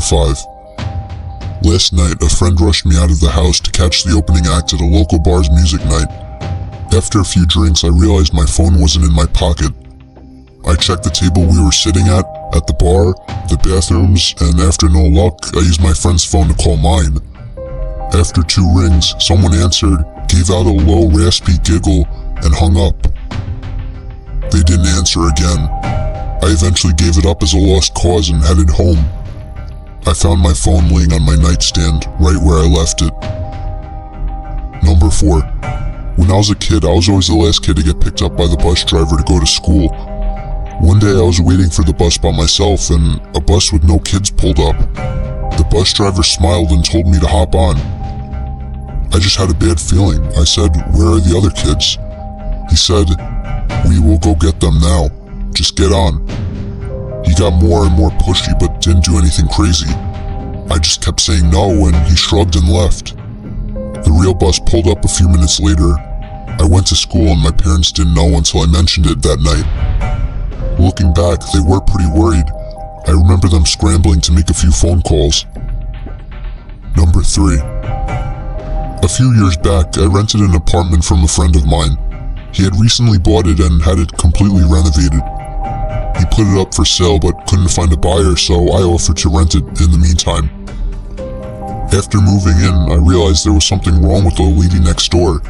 5. Last night, a friend rushed me out of the house to catch the opening act at a local bar's music night. After a few drinks, I realized my phone wasn't in my pocket. I checked the table we were sitting at the bar, the bathrooms, and after no luck, I used my friend's phone to call mine. After 2 rings, someone answered, gave out a low, raspy giggle, and hung up. They didn't answer again. I eventually gave it up as a lost cause and headed home. I found my phone laying on my nightstand, right where I left it. Number 4. When I was a kid, I was always the last kid to get picked up by the bus driver to go to school. One day I was waiting for the bus by myself and a bus with no kids pulled up. The bus driver smiled and told me to hop on. I just had a bad feeling. I said, "Where are the other kids?" He said, "We will go get them now. Just get on." He got more and more pushy but didn't do anything crazy. I just kept saying no and he shrugged and left. The real bus pulled up a few minutes later. I went to school and my parents didn't know until I mentioned it that night. Looking back, they were pretty worried. I remember them scrambling to make a few phone calls. Number 3. A few years back, I rented an apartment from a friend of mine. He had recently bought it and had it completely renovated. He put it up for sale but couldn't find a buyer, so I offered to rent it in the meantime. After moving in, I realized there was something wrong with the lady next door.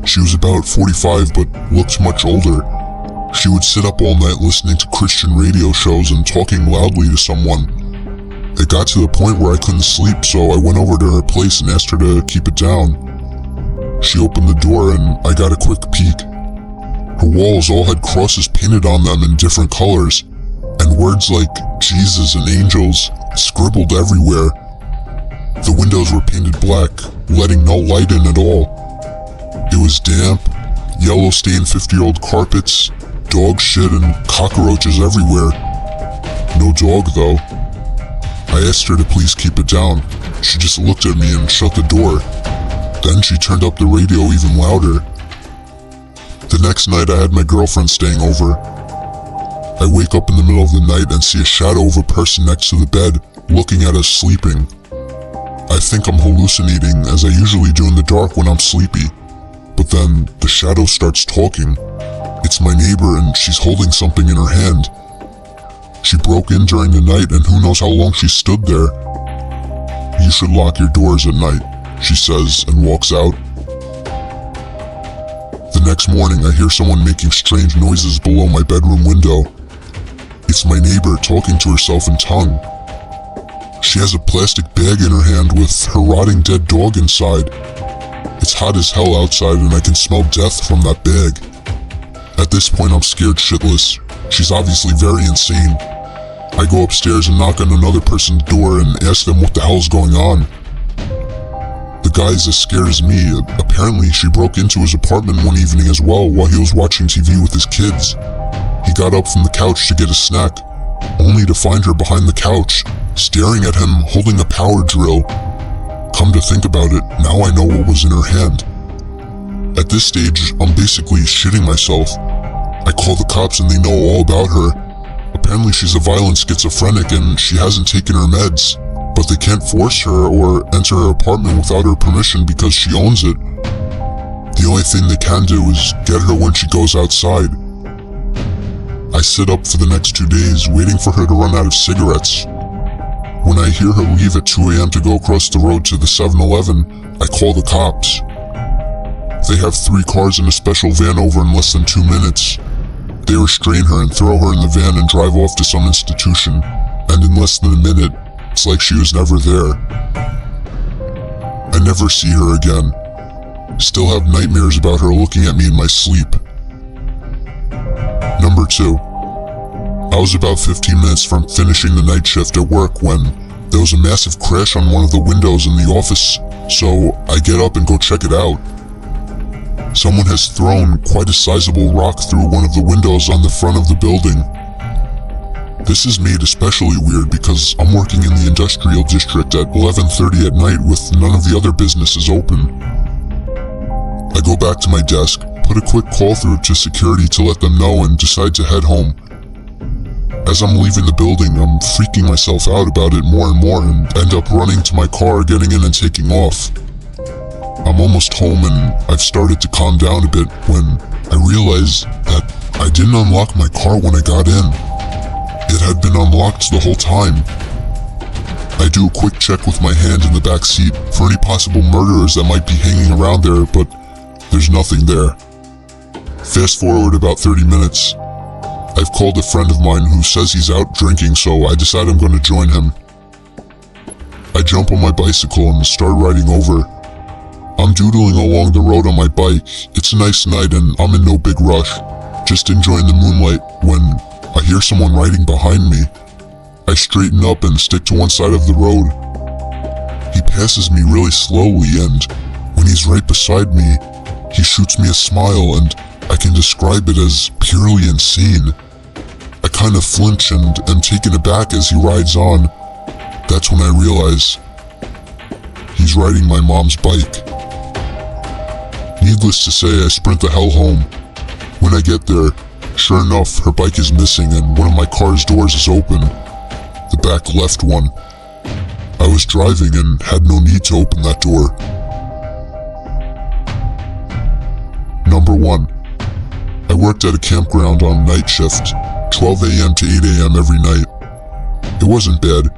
She was about 45 but looked much older. She would sit up all night listening to Christian radio shows and talking loudly to someone. It got to the point where I couldn't sleep, so I went over to her place and asked her to keep it down. She opened the door and I got a quick peek. Her walls all had crosses painted on them in different colors, and words like Jesus and angels scribbled everywhere. The windows were painted black, letting no light in at all. It was damp, yellow-stained 50-year-old carpets, dog shit and cockroaches everywhere. No dog though. I asked her to please keep it down. She just looked at me and shut the door. Then she turned up the radio even louder. The next night I had my girlfriend staying over. I wake up in the middle of the night and see a shadow of a person next to the bed, looking at us sleeping. I think I'm hallucinating, as I usually do in the dark when I'm sleepy. But then the shadow starts talking. It's my neighbor and she's holding something in her hand. She broke in during the night and who knows how long she stood there. "You should lock your doors at night," she says and walks out. The next morning I hear someone making strange noises below my bedroom window. It's my neighbor talking to herself in tongue. She has a plastic bag in her hand with her rotting dead dog inside. It's hot as hell outside and I can smell death from that bag. At this point I'm scared shitless. She's obviously very insane. I go upstairs and knock on another person's door and ask them what the hell's going on. The guy's as scared as me. Apparently she broke into his apartment one evening as well while he was watching TV with his kids. He got up from the couch to get a snack, only to find her behind the couch, staring at him holding a power drill. Come to think about it, now I know what was in her hand. At this stage, I'm basically shitting myself. I call the cops and they know all about her. Apparently she's a violent schizophrenic and she hasn't taken her meds, but they can't force her or enter her apartment without her permission because she owns it. The only thing they can do is get her when she goes outside. I sit up for the next 2 days waiting for her to run out of cigarettes. When I hear her leave at 2 a.m. to go across the road to the 7-Eleven, I call the cops. They have 3 cars and a special van over in less than 2 minutes. They restrain her and throw her in the van and drive off to some institution, and in less than a minute, it's like she was never there. I never see her again. Still have nightmares about her looking at me in my sleep. Number 2. I was about 15 minutes from finishing the night shift at work when there was a massive crash on one of the windows in the office, so I get up and go check it out. Someone has thrown quite a sizable rock through one of the windows on the front of the building. This is made especially weird because I'm working in the industrial district at 11:30 at night with none of the other businesses open. I go back to my desk, put a quick call through to security to let them know and decide to head home. As I'm leaving the building, I'm freaking myself out about it more and more and end up running to my car, getting in and taking off. I'm almost home and I've started to calm down a bit when I realize that I didn't unlock my car when I got in. It had been unlocked the whole time. I do a quick check with my hand in the back seat for any possible murderers that might be hanging around there, but there's nothing there. Fast forward about 30 minutes. I've called a friend of mine who says he's out drinking, so I decide I'm going to join him. I jump on my bicycle and start riding over. I'm doodling along the road on my bike. It's a nice night and I'm in no big rush, just enjoying the moonlight when I hear someone riding behind me. I straighten up and stick to one side of the road. He passes me really slowly, and when he's right beside me, he shoots me a smile, and I can describe it as purely insane. I kind of flinch and am taken aback as he rides on. That's when I realize he's riding my mom's bike. Needless to say, I sprint the hell home. When I get there, sure enough, her bike is missing and one of my car's doors is open. The back left one. I was driving and had no need to open that door. Number 1. I worked at a campground on night shift, 12 a.m. to 8 a.m. every night. It wasn't bad.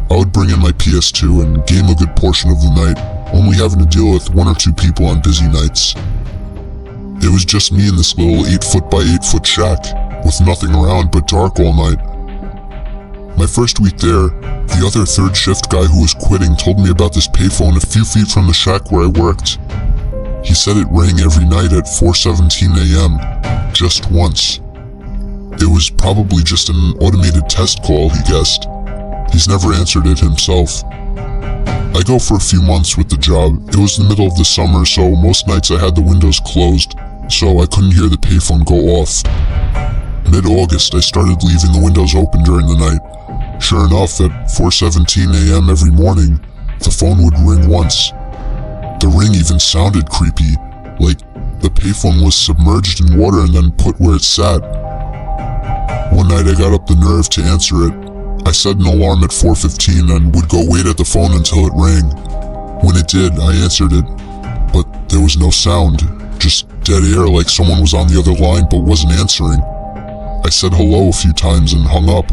I would bring in my PS2 and game a good portion of the night, only having to deal with 1 or 2 people on busy nights. It was just me in this little 8-foot by 8-foot shack, with nothing around but dark all night. My first week there, the other third shift guy who was quitting told me about this payphone a few feet from the shack where I worked. He said it rang every night at 4:17 a.m., just once. It was probably just an automated test call, he guessed. He's never answered it himself. I go for a few months with the job. It was the middle of the summer, so most nights I had the windows closed, so I couldn't hear the payphone go off. Mid-August, I started leaving the windows open during the night. Sure enough, at 4:17 a.m. every morning, the phone would ring once. The ring even sounded creepy, like the payphone was submerged in water and then put where it sat. One night I got up the nerve to answer it. I set an alarm at 4:15 and would go wait at the phone until it rang. When it did, I answered it, but there was no sound, just dead air like someone was on the other line but wasn't answering. I said hello a few times and hung up.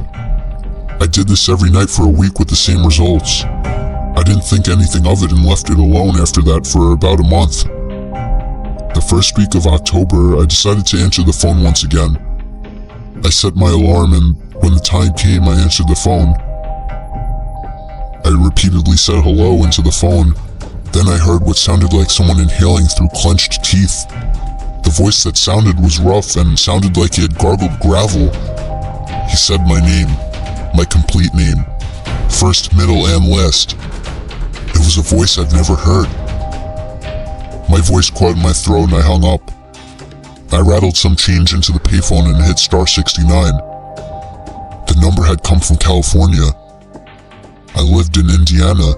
I did this every night for a week with the same results. I didn't think anything of it and left it alone after that for about a month. The first week of October, I decided to answer the phone once again. I set my alarm and when the time came, I answered the phone. I repeatedly said hello into the phone. Then I heard what sounded like someone inhaling through clenched teeth. The voice that sounded was rough and sounded like he had gargled gravel. He said my name, my complete name, first, middle, and last. It was a voice I'd never heard. My voice caught in my throat and I hung up. I rattled some change into the payphone and hit *69. The number had come from California. I lived in Indiana.